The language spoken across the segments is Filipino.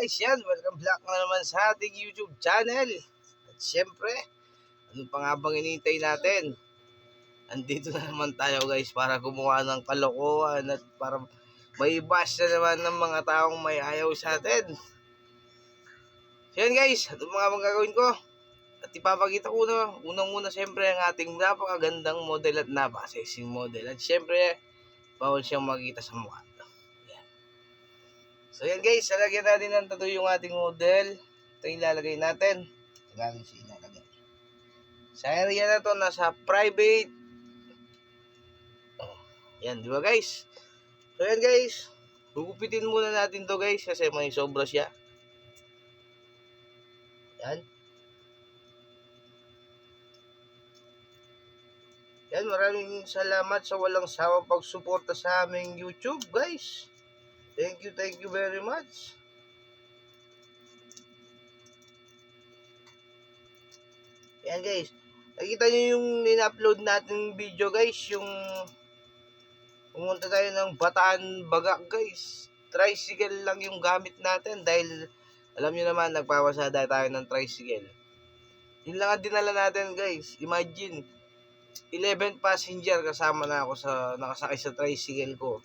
guys, yan, welcome back na naman sa ating YouTube channel. At syempre, ano pa nga bang inintay natin? Andito na naman tayo guys para gumawa ng kalokohan at para may bash na naman ng mga taong may ayaw sa atin. So yan guys, ano mga bang gagawin ko? At ipapakita ko na, unang-una syempre ang ating napakagandang model at napaka-sexy model. At syempre, bawal siyang makita sa mukha. So yan guys, lalagyan natin ng tattoo yung ating model. Ito yung ilalagay natin. Ito natin siya ilalagay. Sa area na to, nasa private. Yan, di ba guys? So yan guys, gugupitin muna natin to guys kasi may sobra siya. Yan. Yan, maraming salamat sa walang sawang pagsuporta sa aming YouTube guys. Thank you very much. Yan guys, nakita nyo yung in-upload natin video guys, yung pumunta tayo ng Bataan Bagak guys. Tricycle lang yung gamit natin dahil alam nyo naman nagpapasada tayo ng tricycle. Yun lang ang dinala natin guys. Imagine, 11 passenger kasama na ako sa nakasakay sa tricycle ko.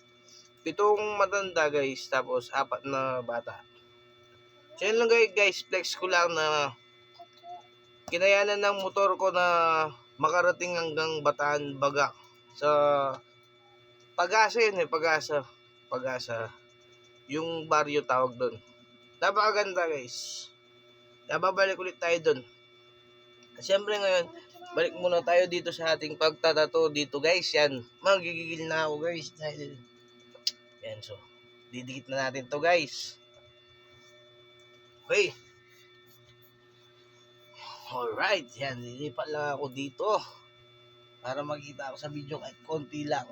7 matanda guys, tapos 4 na bata. So yun lang guys, flex ko lang na kinayanan ng motor ko na makarating hanggang Bataan Bagak. Sa Pag-asa yun Pag-asa. Yung baryo tawag doon. Napakaganda guys. Babalik ulit tayo doon. At syempre ngayon, balik muna tayo dito sa ating pagtatato dito guys. Yan, magigigil na ako guys. Dahil yan, so didikit na natin to guys. Okay. Alright, yan, lilipat lang ako dito para makita ako sa video kahit konti lang.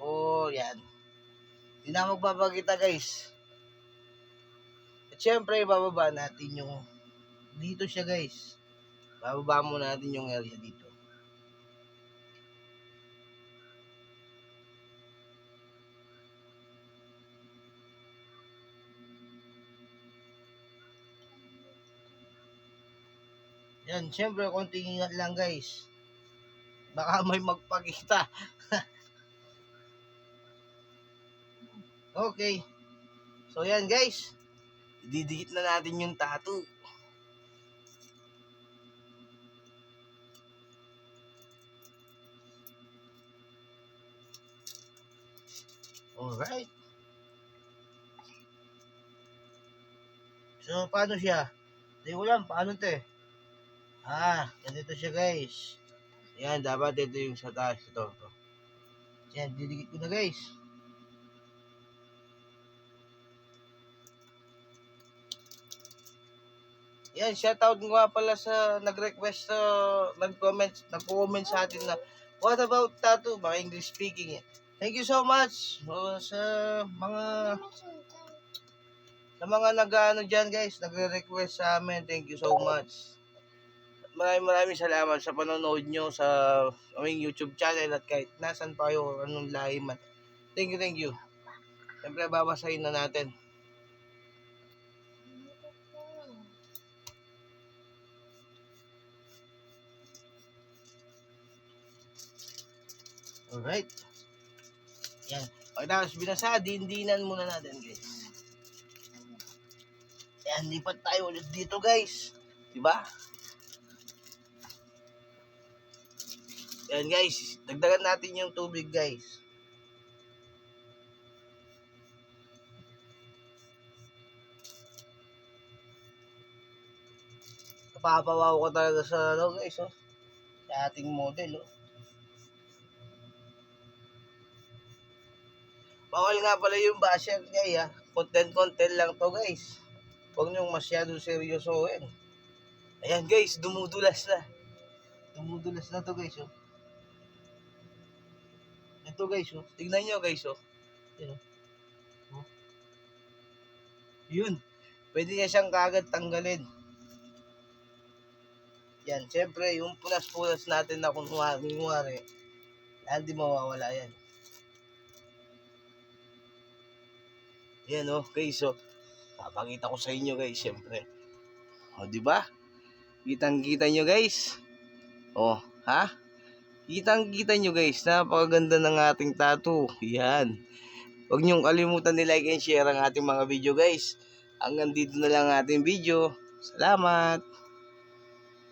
Oh, yan. Hindi na magpapakita guys. At syempre, bababa natin yung dito siya guys. Bababa muna natin yung area dito. Yan, syempre, konting ingat lang guys. Baka may magpakita. Okay. So yan guys. Ididikit na natin yung tattoo. Alright. So paano siya? Hindi ko lang, paano te? Ganito siya guys. Yan, dapat ito yung sa taas. Ito. Yan, didikit ko na guys. Yan, shoutout nga pala sa nag-request, nag-comment sa atin na what about tattoo? Mga English speaking. Thank you so much sa mga nag-ano dyan guys, nagre-request sa amin. Thank you so much. Maraming salamat sa panonood nyo sa aming YouTube channel at kahit nasan pa kayo o anong lahi man. Thank you. Siyempre babasahin na natin. Alright. Yan. Pagkatapos binasa, dindinan muna natin guys. Yan, lipat tayo ulit dito guys. Diba? Yan guys, dagdagan natin yung tubig guys. Napapawaw ko talaga sa guys, sa ating model. Bawal nga pala yung basher guys, content lang to guys. Huwag niyong masyado seryosohin. Ayan guys, dumudulas na to guys. Ito guys, tignan nyo guys. Yun, pwede niya siyang kagad tanggalin. Yan, syempre yung punas natin na kunwari hindi mawawala yan. Yan guys, Papakita ko sa inyo guys, syempre. O, di ba? Kitang-kita nyo guys. O, ha? Kitang-kita nyo guys, napakaganda ng ating tattoo. Yan. Huwag niyong kalimutan ni-like and share ang ating mga video guys. Hanggang dito na lang ang ating video. Salamat!